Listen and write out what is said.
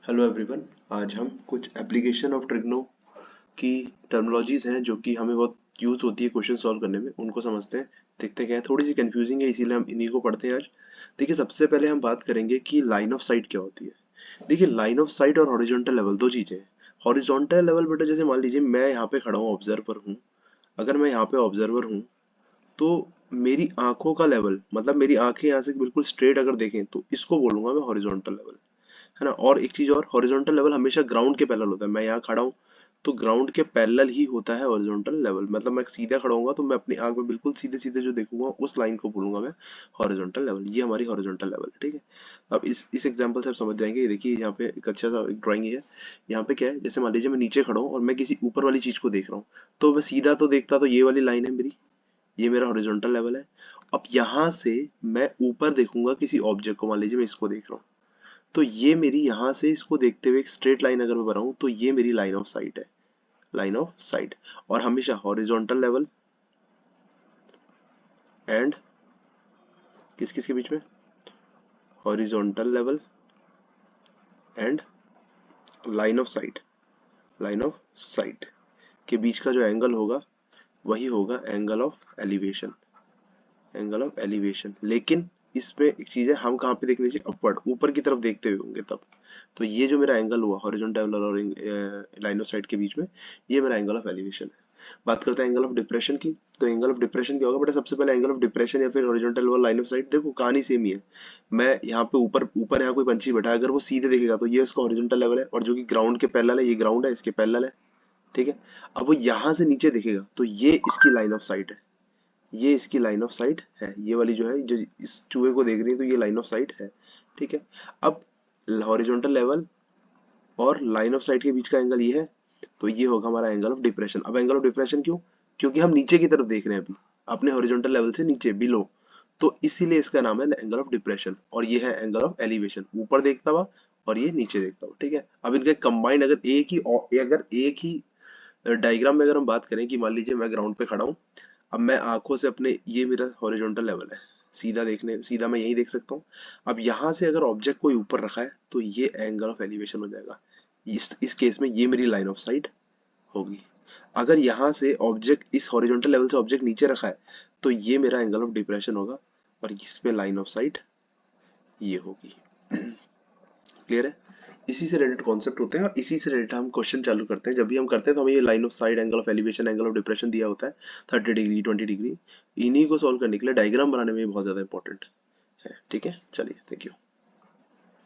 Hello everyone. आज हम कुछ एप्लीकेशन ऑफ ट्रिग्नो की टर्मिनोलॉजीज हैं जो कि हमें बहुत यूज होती है क्वेश्चन सॉल्व करने में, उनको समझते हैं। देखते क्या है, थोड़ी सी कंफ्यूजिंग है इसीलिए हम इन्हीं को पढ़ते हैं आज। देखिए, सबसे पहले हम बात करेंगे कि लाइन ऑफ साइट क्या होती है। देखिए, लाइन ऑफ साइट और हॉरिजॉन्टल लेवल दो चीजें हैं। हॉरिजॉन्टल लेवल बेटा, जैसे मान लीजिए मैं यहाँ पे खड़ा हूँ, ऑब्जर्वर हूँ। अगर मैं यहाँ पे ऑब्जर्वर हूँ तो मेरी आंखों का लेवल, मतलब मेरी आंखें यहाँ से बिल्कुल स्ट्रेट अगर देखें तो इसको बोलूंगा मैं हॉरिजॉन्टल लेवल, है ना। और एक चीज और, हॉरिजॉन्टल लेवल हमेशा ग्राउंड के पैरेलल होता है। मैं यहाँ खड़ा हूँ तो ग्राउंड के पैरेलल ही होता है हॉरिजॉन्टल लेवल, मतलब मैं सीधा खड़ा होऊंगा तो मैं अपनी आंख में बिल्कुल सीधे सीधे जो देखूंगा उस लाइन को बोलूंगा मैं हॉरिजॉन्टल लेवल। ये हमारी हॉरिजॉन्टल लेवल है, ठीक है। अब इस एग्जांपल से आप समझ जाएंगे। ये देखिए, यहाँ पे एक अच्छा सा ड्राइंग है। यहाँ पे क्या है, जैसे मान लीजिए मैं नीचे खड़ा हूँ और मैं किसी ऊपर वाली चीज को देख रहा हूँ, तो मैं सीधा तो देखता तो ये वाली लाइन है मेरी, ये मेरा हॉरिजॉन्टल लेवल है। अब यहाँ से मैं ऊपर देखूंगा किसी ऑब्जेक्ट को, मान लीजिए मैं इसको देख रहा हूँ, तो ये मेरी यहाँ से इसको देखते हुए एक स्ट्रेट लाइन अगर मैं बनाऊं तो ये मेरी लाइन ऑफ साइट है, लाइन ऑफ साइट। और हमेशा हॉरिजॉन्टल लेवल एंड किस किस के बीच में, horizontal level and line of site, line of site के बीच का जो एंगल होगा वही होगा angle of elevation, angle of elevation. लेकिन इसमें एक चीज है, हम कहाँ पे देखने चाहिए, अपवर्ड, ऊपर की तरफ देखते हुए होंगे तब। तो ये जो मेरा एंगल हुआ हॉरिजॉन्टल और लाइन ऑफ साइट के बीच में, ये मेरा एंगल ऑफ एलिवेशन है। बात करते हैं एंगल ऑफ डिप्रेशन की। तो एंगल ऑफ डिप्रेशन क्या होगा बेटा, सबसे पहले एंगल ऑफ डिप्रेशन या फिर हॉरिजॉन्टल और लाइन ऑफ साइट, देखो कहानी सेम ही है। मैं यहाँ पे ऊपर ऊपर यहाँ कोई पंछी बैठा है, अगर वो सीधे देखेगा तो ये उसका हॉरिजॉन्टल लेवल है, और जो कि ग्राउंड के पैरेलल है, ये ग्राउंड है, इसके पैरेलल है, ठीक है। अब वो यहाँ से नीचे देखेगा तो ये इसकी लाइन ऑफ साइट है, ये इसकी लाइन ऑफ साइट है। ये वाली जो है, जो इस चूहे को देख रही है, तो ये लाइन ऑफ साइट है, ठीक है। अब हॉरिजॉन्टल लेवल और लाइन ऑफ साइट के बीच का एंगल ये है, तो ये होगा हमारा एंगल ऑफ डिप्रेशन। अब एंगल ऑफ डिप्रेशन क्यों, क्योंकि हम नीचे की तरफ देख रहे हैं अभी, अपने हॉरिजॉन्टल लेवल से नीचे, बिलो, तो इसीलिए इसका नाम है एंगल ऑफ डिप्रेशन। और ये है एंगल ऑफ एलिवेशन, ऊपर देखता हुआ और ये नीचे देखता हुआ, ठीक है। अब इनके कंबाइंड अगर एक ही डायग्राम में अगर हम बात करें कि मान लीजिए मैं ग्राउंड पे खड़ा हूँ, अब मैं आंखों से अपने, ये मेरा हॉरिजॉन्टल लेवल है, सीधा मैं यही देख सकता हूँ। अब यहाँ से अगर ऑब्जेक्ट कोई ऊपर रखा है तो ये एंगल ऑफ एलिवेशन हो जाएगा। इस केस में ये मेरी लाइन ऑफ साइट होगी। अगर यहाँ से ऑब्जेक्ट, इस हॉरिजॉन्टल लेवल से ऑब्जेक्ट नीचे रखा है तो ये मेरा एंगल ऑफ डिप्रेशन होगा, और इसमें लाइन ऑफ साइट ये होगी। क्लियर है। इसी से रिलेटेड कॉन्सेप्ट होते हैं और इसी से रिलेटेड हम क्वेश्चन चालू करते हैं। जब भी हम करते हैं तो हमें ये line of side, angle of elevation, angle of depression दिया होता है, 30 डिग्री 20 डिग्री। इन्हीं को सॉल्व करने के लिए डायग्राम बनाने में बहुत ज्यादा इंपॉर्टेंट है, ठीक है। चलिए, थैंक यू।